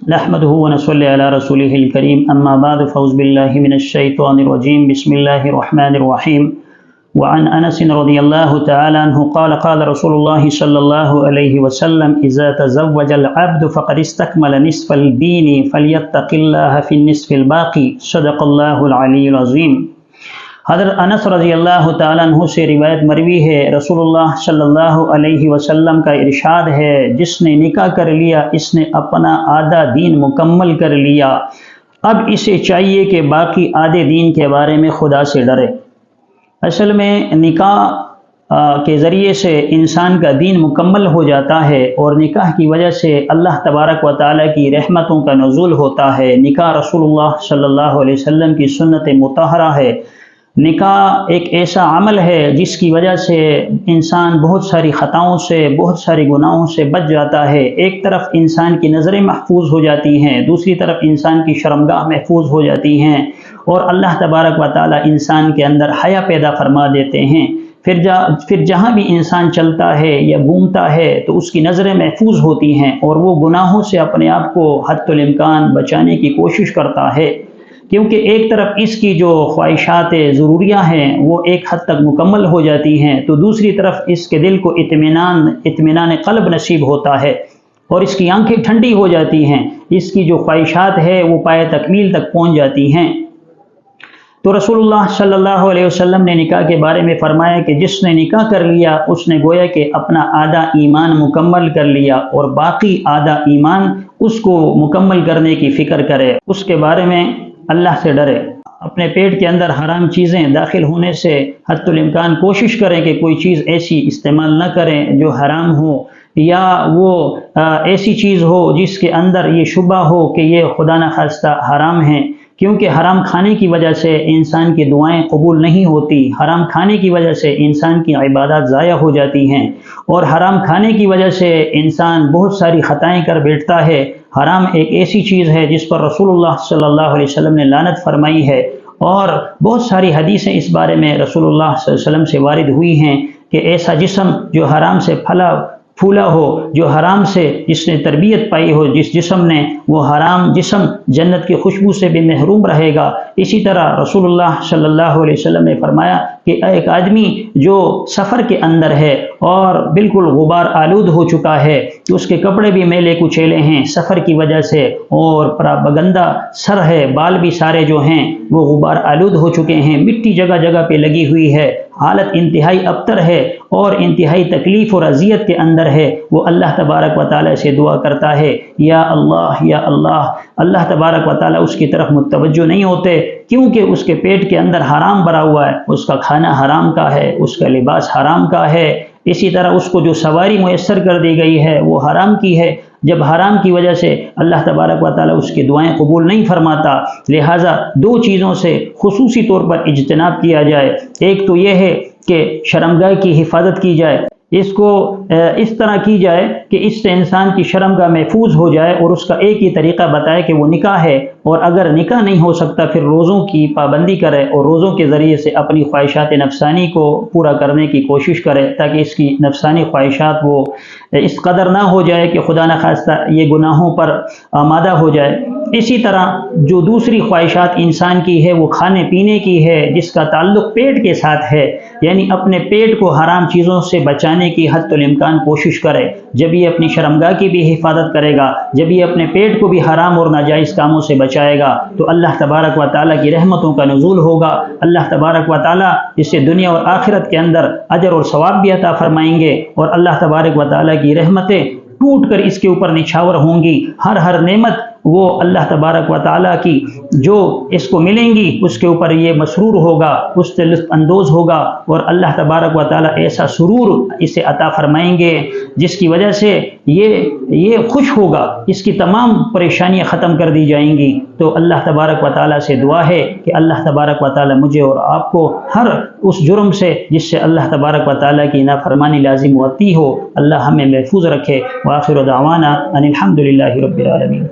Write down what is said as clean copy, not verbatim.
نحمده ونصلي على رسوله الكريم اما بعد فاعوذ بالله من الشيطان الرجيم بسم الله الرحمن الرحيم وعن انس رضي الله تعالى عنه قال قال رسول الله صلى الله عليه وسلم اذا تزوج العبد فقد استكمل نصف الدين فليتق الله في النصف الباقي صدق الله العلي العظيم۔ حضرت انس رضی اللہ تعالیٰ عنہ سے روایت مروی ہے، رسول اللہ صلی اللہ علیہ وسلم کا ارشاد ہے، جس نے نکاح کر لیا اس نے اپنا آدھا دین مکمل کر لیا، اب اسے چاہیے کہ باقی آدھے دین کے بارے میں خدا سے ڈرے۔ اصل میں نکاح کے ذریعے سے انسان کا دین مکمل ہو جاتا ہے، اور نکاح کی وجہ سے اللہ تبارک و تعالیٰ کی رحمتوں کا نزول ہوتا ہے۔ نکاح رسول اللہ صلی اللہ علیہ وسلم کی سنت مطہرہ ہے۔ نکاح ایک ایسا عمل ہے جس کی وجہ سے انسان بہت ساری خطاؤں سے، بہت سارے گناہوں سے بچ جاتا ہے۔ ایک طرف انسان کی نظریں محفوظ ہو جاتی ہیں، دوسری طرف انسان کی شرمگاہ محفوظ ہو جاتی ہیں، اور اللہ تبارک و تعالی انسان کے اندر حیا پیدا فرما دیتے ہیں۔ پھر جہاں بھی انسان چلتا ہے یا گھومتا ہے تو اس کی نظریں محفوظ ہوتی ہیں، اور وہ گناہوں سے اپنے آپ کو حد الامکان بچانے کی کوشش کرتا ہے، کیونکہ ایک طرف اس کی جو خواہشات ضروریاں ہیں وہ ایک حد تک مکمل ہو جاتی ہیں، تو دوسری طرف اس کے دل کو اطمینان قلب نصیب ہوتا ہے، اور اس کی آنکھیں ٹھنڈی ہو جاتی ہیں، اس کی جو خواہشات ہے وہ پائے تکمیل تک پہنچ جاتی ہیں۔ تو رسول اللہ صلی اللہ علیہ وسلم نے نکاح کے بارے میں فرمایا کہ جس نے نکاح کر لیا اس نے گویا کہ اپنا آدھا ایمان مکمل کر لیا، اور باقی آدھا ایمان اس کو مکمل کرنے کی فکر کرے، اس کے بارے میں اللہ سے ڈرے۔ اپنے پیٹ کے اندر حرام چیزیں داخل ہونے سے حد الامکان کوشش کریں کہ کوئی چیز ایسی استعمال نہ کریں جو حرام ہو، یا وہ ایسی چیز ہو جس کے اندر یہ شبہ ہو کہ یہ خدا نخواستہ حرام ہے، کیونکہ حرام کھانے کی وجہ سے انسان کی دعائیں قبول نہیں ہوتی، حرام کھانے کی وجہ سے انسان کی عبادات ضائع ہو جاتی ہیں، اور حرام کھانے کی وجہ سے انسان بہت ساری خطائیں کر بیٹھتا ہے۔ حرام ایک ایسی چیز ہے جس پر رسول اللہ صلی اللہ علیہ وسلم نے لعنت فرمائی ہے، اور بہت ساری حدیثیں اس بارے میں رسول اللہ صلی اللہ علیہ وسلم سے وارد ہوئی ہیں کہ ایسا جسم جو حرام سے پھولا ہو، جو حرام سے جس نے تربیت پائی ہو، جس جسم نے، وہ حرام جسم جنت کی خوشبو سے بھی محروم رہے گا۔ اسی طرح رسول اللہ صلی اللہ علیہ وسلم نے فرمایا کہ ایک آدمی جو سفر کے اندر ہے اور بالکل غبار آلود ہو چکا ہے، کہ اس کے کپڑے بھی میلے کچیلے ہیں سفر کی وجہ سے، اور گندا سر ہے، بال بھی سارے جو ہیں وہ غبار آلود ہو چکے ہیں، مٹی جگہ جگہ پہ لگی ہوئی ہے، حالت انتہائی ابتر ہے اور انتہائی تکلیف اور اذیت کے اندر ہے، وہ اللہ تبارک و تعالی سے دعا کرتا ہے، یا اللہ یا اللہ۔ اللہ تبارک و تعالی اس کی طرف متوجہ نہیں ہوتے، کیونکہ اس کے پیٹ کے اندر حرام بھرا ہوا ہے، اس کا کھانا حرام کا ہے، اس کا لباس حرام کا ہے، اسی طرح اس کو جو سواری میسر کر دی گئی ہے وہ حرام کی ہے۔ جب حرام کی وجہ سے اللہ تبارک و تعالی اس کی دعائیں قبول نہیں فرماتا، لہٰذا دو چیزوں سے خصوصی طور پر اجتناب کیا جائے۔ ایک تو یہ ہے کہ شرمگاہ کی حفاظت کی جائے، اس کو اس طرح کی جائے کہ اس سے انسان کی شرمگاہ محفوظ ہو جائے، اور اس کا ایک ہی طریقہ بتائے کہ وہ نکاح ہے، اور اگر نکاح نہیں ہو سکتا پھر روزوں کی پابندی کرے، اور روزوں کے ذریعے سے اپنی خواہشات نفسانی کو پورا کرنے کی کوشش کرے، تاکہ اس کی نفسانی خواہشات وہ اس قدر نہ ہو جائے کہ خدا نخواستہ یہ گناہوں پر آمادہ ہو جائے۔ اسی طرح جو دوسری خواہشات انسان کی ہے وہ کھانے پینے کی ہے، جس کا تعلق پیٹ کے ساتھ ہے، یعنی اپنے پیٹ کو حرام چیزوں سے بچانے کی حد الامکان کوشش کرے۔ جب یہ اپنی شرمگاہ کی بھی حفاظت کرے گا، جب یہ اپنے پیٹ کو بھی حرام اور ناجائز کاموں سے بچائے گا، تو اللہ تبارک و تعالیٰ کی رحمتوں کا نزول ہوگا۔ اللہ تبارک و تعالیٰ اسے دنیا اور آخرت کے اندر اجر اور ثواب بھی عطا فرمائیں گے، اور اللہ تبارک و تعالیٰ کی رحمتیں ٹوٹ کر اس کے اوپر نچھاور ہوں گی۔ ہر نعمت وہ اللہ تبارک و تعالیٰ کی جو اس کو ملیں گی اس کے اوپر یہ مسرور ہوگا، اس سے لطف اندوز ہوگا، اور اللہ تبارک و تعالیٰ ایسا سرور اسے عطا فرمائیں گے جس کی وجہ سے یہ خوش ہوگا، اس کی تمام پریشانیاں ختم کر دی جائیں گی۔ تو اللہ تبارک و تعالیٰ سے دعا ہے کہ اللہ تبارک و تعالیٰ مجھے اور آپ کو ہر اس جرم سے جس سے اللہ تبارک و تعالیٰ کی نافرمانی لازم ہوتی ہو، اللہ ہمیں محفوظ رکھے۔ وآخر دعوانا ان الحمد للہ رب العالمین۔